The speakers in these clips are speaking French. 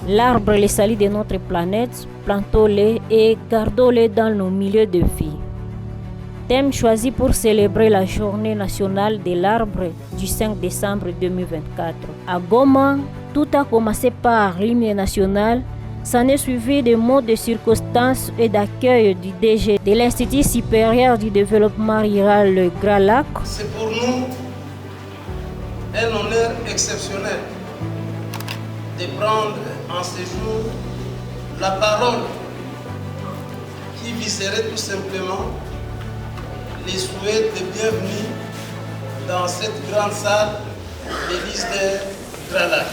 L'arbre est le salut de notre planète, plantons-les et gardons-les dans nos milieux de vie. Thème choisi pour célébrer la journée nationale de l'arbre du 5 décembre 2024. À Goma, tout a commencé par l'hymne national. S'en est suivi des mots de circonstance et d'accueil du DG de l'Institut supérieur du développement rural, le Grand Lac. C'est pour nous un honneur exceptionnel de prendre en ce jour la parole qui viserait tout simplement les souhaits de bienvenue dans cette grande salle de l'ISDER Grand Lac.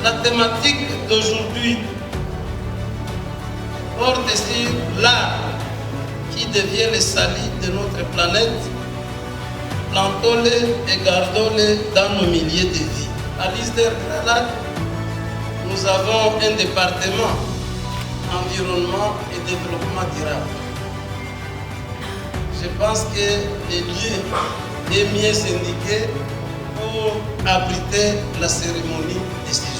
La thématique d'aujourd'hui porte sur l'arbre qui devient le salut de notre planète. Plantons-les et gardons-les dans nos milieux de vie. À l'ISDER Grand Lac, nous avons un département environnement et développement durable. Je pense que les lieux est mieux syndiqué pour abriter la cérémonie de ce jour.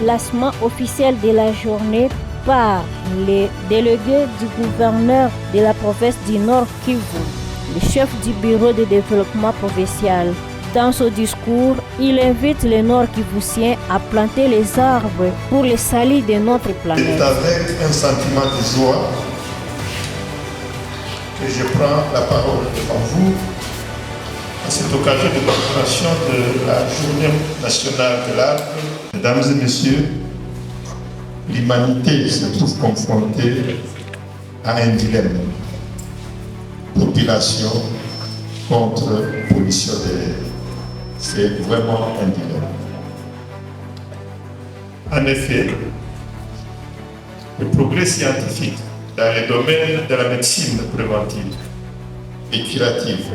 Lancement officiel de la journée par les délégués du gouverneur de la province du Nord Kivu, le chef du bureau de développement provincial. Dans son discours, il invite les Nord-Kivusiens à planter les arbres pour le salut de notre planète. C'est avec un sentiment de joie que je prends la parole devant vous à cette occasion de commémoration de la Journée nationale de l'arbre. Mesdames et messieurs, l'humanité se trouve confrontée à un dilemme. Population contre pollution de l'air. C'est vraiment un dilemme. En effet, le progrès scientifique dans le domaine de la médecine préventive et curative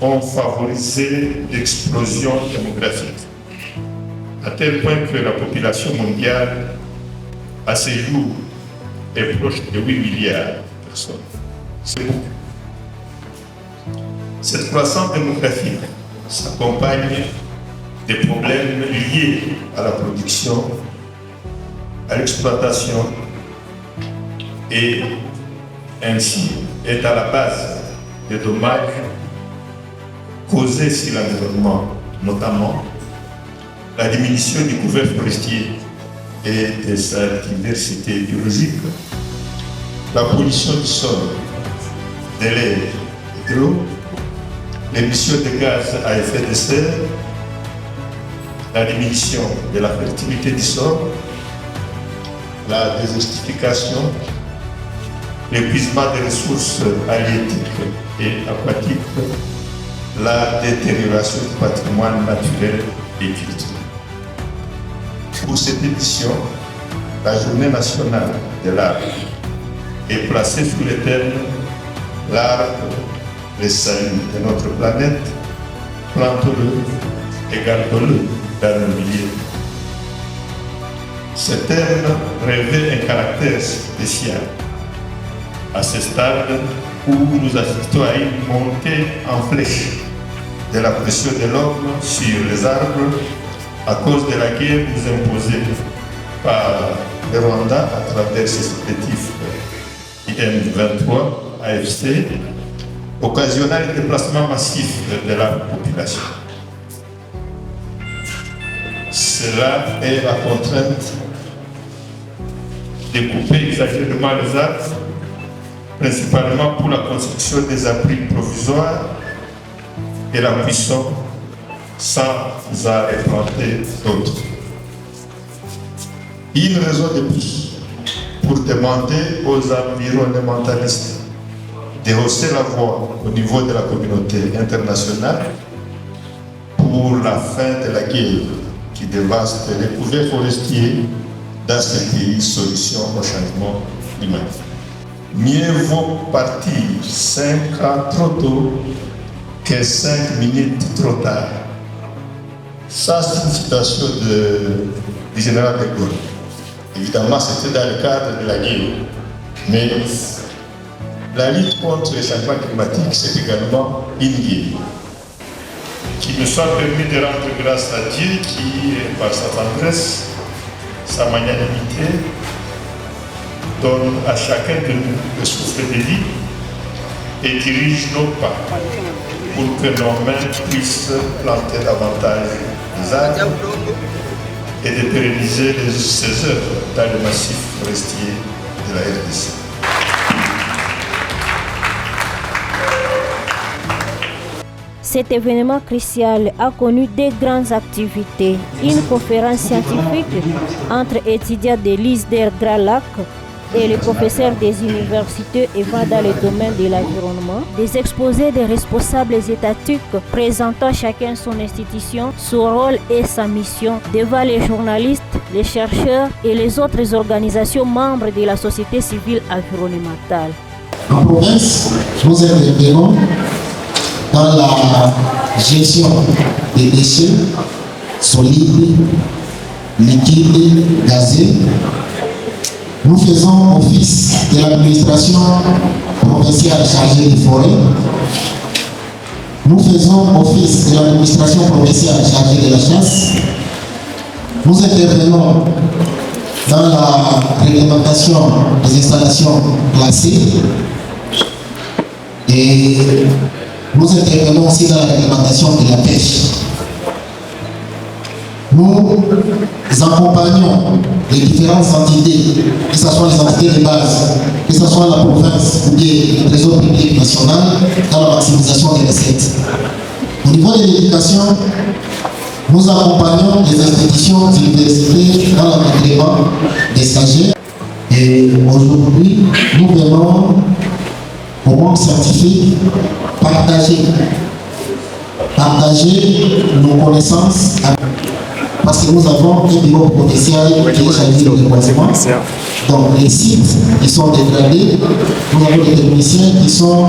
ont favorisé l'explosion démographique, à tel point que la population mondiale, à ce jour, est proche de 8 milliards de personnes. C'est beaucoup. Cette croissance démographique s'accompagne des problèmes liés à la production, à l'exploitation et ainsi est à la base des dommages causés sur l'environnement, notamment la diminution du couvert forestier et de sa diversité biologique, la pollution du sol, de l'air et de l'eau, l'émission de gaz à effet de serre, la diminution de la fertilité du sol, la désertification, l'épuisement des ressources halieutiques et aquatiques, la détérioration du patrimoine naturel et culturel. Pour cette édition, la Journée nationale de l'arbre est placée sous le thème « L'arbre, le salut de notre planète, plantons-le et gardons-le dans nos milieux ». Ce thème revêt un caractère spécial à ce stade où nous assistons à une montée en flèche de la pression de l'homme sur les arbres à cause de la guerre nous imposée par le Rwanda à travers ses objectifs IM23 AFC, occasionnant le déplacement massif de la population. Cela est la contrainte de couper exagérément les arbres, principalement pour la construction des abris provisoires et la cuisson, sans en planter d'autres. Une raison de plus pour demander aux environnementalistes de hausser la voix au niveau de la communauté internationale pour la fin de la guerre qui dévaste les couverts forestiers dans ces pays, solution au changement climatique. Mieux vaut partir 5 ans trop tôt que 5 minutes trop tard. Ça, c'est une citation du général de Gaulle. Évidemment, c'était dans le cadre de la guerre. Mais la lutte contre les changements climatiques, c'est également une guerre. qu'il me soit permis de rendre grâce à Dieu qui, par sa tendresse, sa magnanimité, donne à chacun de nous le souffle de vie et dirige nos pas pour que nos mains puissent planter davantage les arbres et de pérenniser ses œuvres dans le massif forestier de la RDC. Cet événement crucial a connu des grandes activités. Une conférence scientifique entre étudiants de l'ISDER Grand Lac et les professeurs des universités œuvrant dans le domaine de l'environnement, des exposés des responsables étatiques présentant chacun son institution, son rôle et sa mission devant les journalistes, les chercheurs et les autres organisations membres de la société civile environnementale. En province, nous intervenons dans la gestion des déchets solides, liquides, gazeux. Nous faisons office de l'administration provinciale chargée des forêts. Nous faisons office de l'administration provinciale chargée de la chasse. Nous intervenons dans la réglementation des installations classées. Et nous intervenons aussi dans la réglementation de la pêche. Nous accompagnons les différentes entités, que ce soit les entités de base, que ce soit la province ou bien le trésor public national, dans la maximisation des recettes. Au niveau de l'éducation, nous accompagnons les institutions universitaires dans l'encadrement des stagiaires. Et aujourd'hui, nous venons au monde scientifique partager nos connaissances parce que nous avons un niveau potentiel qui est chargé de développement. Donc les sites qui sont dégradés, nous avons des techniciens qui sont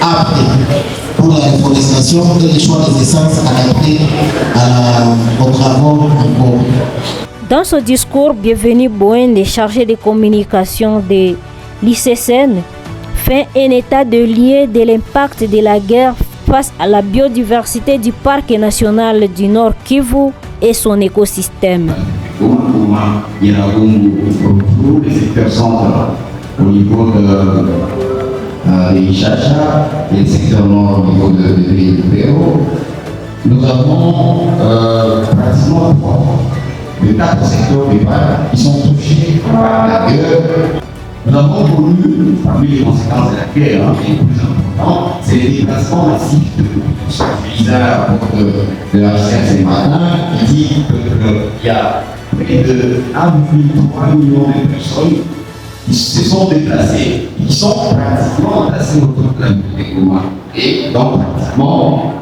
aptes pour la reforestation et les choix des essences adaptés aux travaux en cours. Dans ce discours, Bienvenu Boen, chargé de communication de l'ICCN, fait un état de lieu de l'impact de la guerre face à la biodiversité du parc national du Nord Kivu et son écosystème. Il y a le secteur centre au niveau de Ichacha et le secteur nord au niveau de Béo. Nous avons pratiquement 3 de 4 secteurs du parc qui sont touchés par la guerre. Nous avons connu, parmi les conséquences de la guerre, les plus importantes, c'est les déplacements massifs de population. Je lisais un rapport de la recherche ce matin qui dit qu'il y a près de 1,3 million de personnes qui se sont déplacées, qui sont pratiquement placées autour de la ville des Goma et donc pratiquement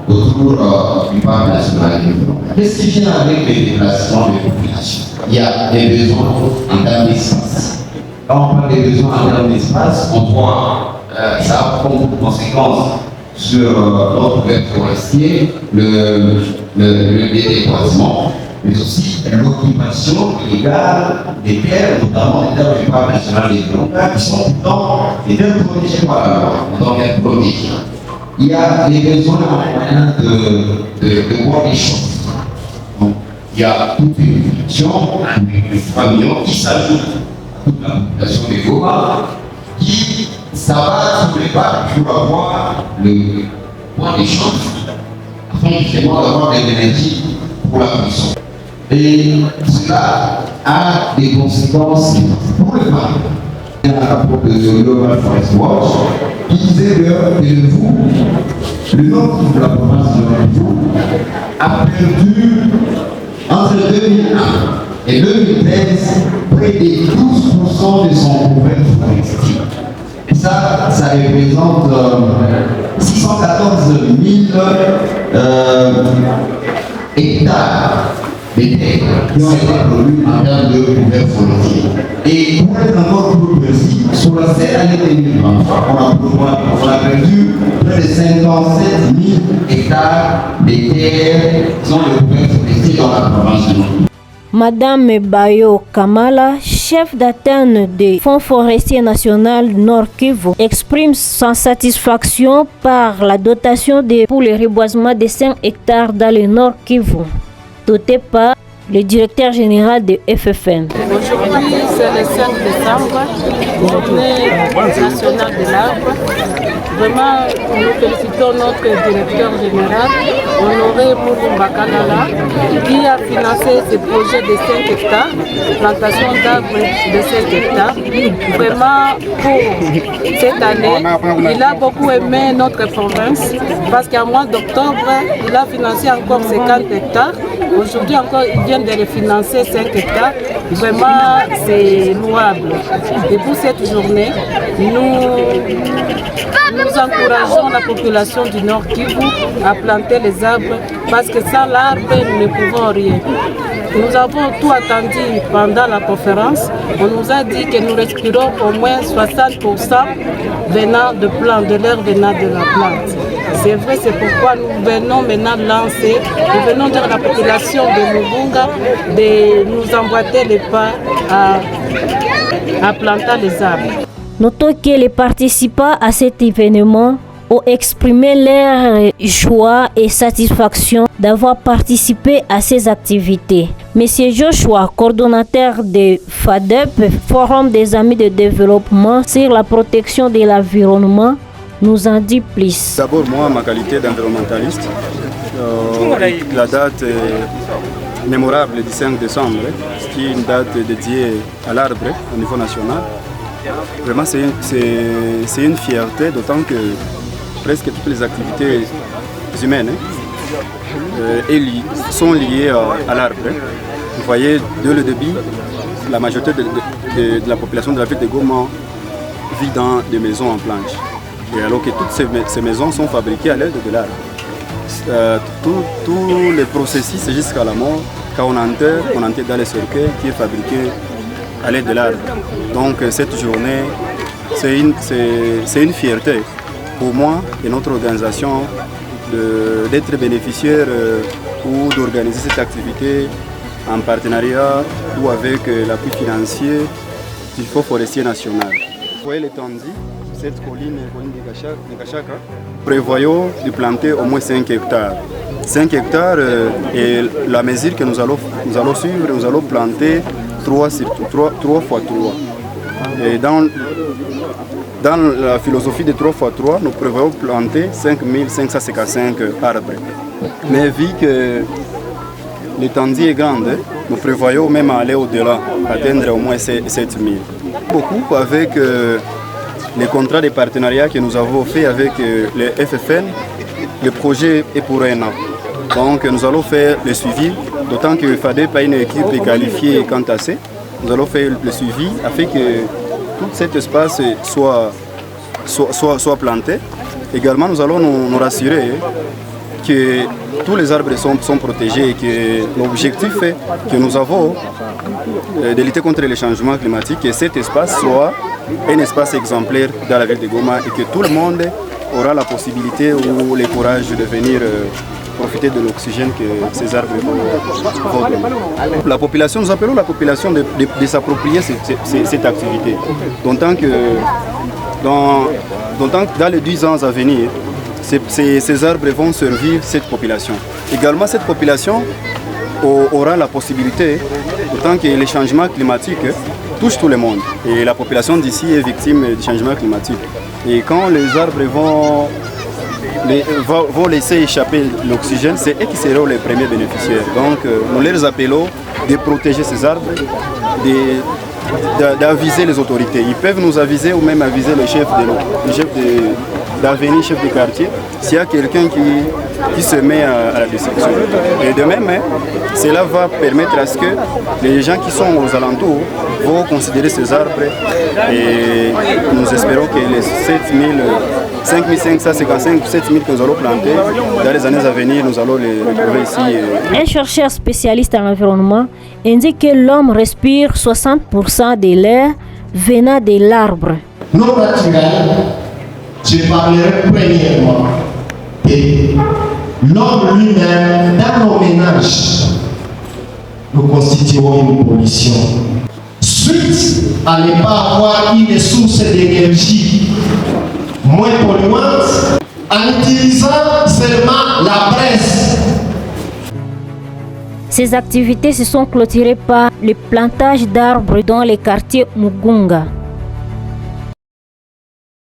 autour du parc national. Qu'est-ce qui vient avec les déplacements des populations? Il y a des besoins en termes d'espace. Quand on parle des besoins en termes d'espace, on voit ça a comme conséquence sur notre couvercle forestier, le déboisement, mais aussi l'occupation illégale des terres, notamment des terres du parc national des Virunga, qui sont pourtant des terres protégées par la loi, donc elles protégées. Il y a des besoins en moyen de voir les choses. Donc, il y a toute une population, 1,3 million, qui s'ajoute toute la population des Goma qui s'abat sur les parcs pour avoir le point d'échange afin justement d'avoir de l'énergie pour la production. Et cela a des conséquences pour le parc. Il y a un rapport de Global Forest Watch qui disait que le nord de la province de Kivu a perdu entre 2001 et 2013, près de 12% de son couvercle forestier. Et ça représente 614 000 hectares de terres qui ont été produits en termes de couvercle forestier. Et pour être encore plus précis, sur la seule année 2023, on a perdu près de 57 000 hectares de terres qui ont le couvercle forestier dans la province de Nord. Madame Bayo Kamala, chef d'antenne du Fonds forestier national Nord Kivu exprime sa satisfaction par la dotation pour le reboisement de 5 hectares dans le Nord Kivu, doté par le directeur général de FFN. Aujourd'hui, c'est le 5 décembre, journée nationale de l'arbre. Vraiment, nous félicitons notre directeur général, Honoré Mourumbakalala, qui a financé ce projet de 5 hectares, plantation d'arbres de 5 hectares. Vraiment, pour cette année, il a beaucoup aimé notre province parce qu'en mois d'octobre, il a financé encore 50 hectares. Aujourd'hui encore, il vient de refinancer 5 hectares. Vraiment, c'est louable. Et pour cette journée, nous encourageons la population du Nord Kivu à planter les arbres parce que sans l'arbre, nous ne pouvons rien. Nous avons tout attendu pendant la conférence. On nous a dit que nous respirons au moins 60% venant de l'air venant de la plante. C'est vrai, c'est pourquoi nous venons maintenant lancer, nous venons dire à la population de Mubunga de nous emboîter les pas à planter les arbres. Notons que les participants à cet événement ont exprimé leur joie et satisfaction d'avoir participé à ces activités. Monsieur Joshua, coordonnateur de FADEP, Forum des Amis de Développement sur la protection de l'environnement, nous en dit plus. D'abord, moi, ma qualité d'environnementaliste, la date est mémorable du 5 décembre, qui est une date dédiée à l'arbre au niveau national. Vraiment, c'est une fierté, d'autant que presque toutes les activités humaines sont liées à l'arbre. Vous voyez, dès le début, la majorité de la population de la ville de Goma vit dans des maisons en planche. Et alors que toutes ces maisons sont fabriquées à l'aide de l'arbre. Tous les processus jusqu'à la mort, quand on enterre dans les cercueils qui est fabriqué à l'aide de l'arbre. Donc cette journée, c'est une fierté pour moi et notre organisation d'être bénéficiaire ou d'organiser cette activité en partenariat ou avec l'appui financier du Fonds forestier national. Vous voyez l'étendue, cette colline de Kachaka, prévoyons de planter au moins 5 hectares. 5 hectares et la mesure que nous allons suivre, nous allons planter 3 x 3. Et dans la philosophie de 3 x 3, nous prévoyons planter 5555 arbres. Mais vu que l'étendue est grande, nous prévoyons même aller au-delà, atteindre au moins 7000. Beaucoup avec les contrats de partenariat que nous avons fait avec le FFN, le projet est pour un an. Donc nous allons faire le suivi, d'autant que FADEP a une équipe qualifiée quant à ça. Nous allons faire le suivi afin que tout cet espace soit planté. Également, nous allons nous rassurer que tous les arbres sont protégés et que l'objectif que nous avons de lutter contre les changements climatiques, que cet espace soit un espace exemplaire dans la ville de Goma et que tout le monde aura la possibilité ou le courage de venir profiter de l'oxygène que ces arbres vont donner. La population, nous appelons la population de s'approprier cette activité. D'autant que dans les 10 ans à venir, ces arbres vont servir cette population. Également, cette population aura la possibilité, d'autant que les changements climatiques touchent tout le monde. Et la population d'ici est victime du changement climatique. Et quand les arbres vont laisser échapper l'oxygène, c'est eux qui seront les premiers bénéficiaires. Donc nous les appelons de protéger ces arbres, d'aviser les autorités. Ils peuvent nous aviser ou même aviser le chef d'avenir, chef de quartier, s'il y a quelqu'un qui se met à la destruction. Et de même, cela va permettre à ce que les gens qui sont aux alentours vont considérer ces arbres et nous espérons que les 5555 ou 7000 que nous allons planter dans les années à venir, nous allons les retrouver ici. Un chercheur spécialiste en environnement indique que l'homme respire 60% de l'air venant de l'arbre. Non naturel, je parlerai premièrement de l'homme lui-même. Dans nos ménages, nous constituons une pollution. suite à ne pas avoir une source d'énergie moins polluante en utilisant seulement la braise. Ces activités se sont clôturées par le plantage d'arbres dans les quartiers Mugunga.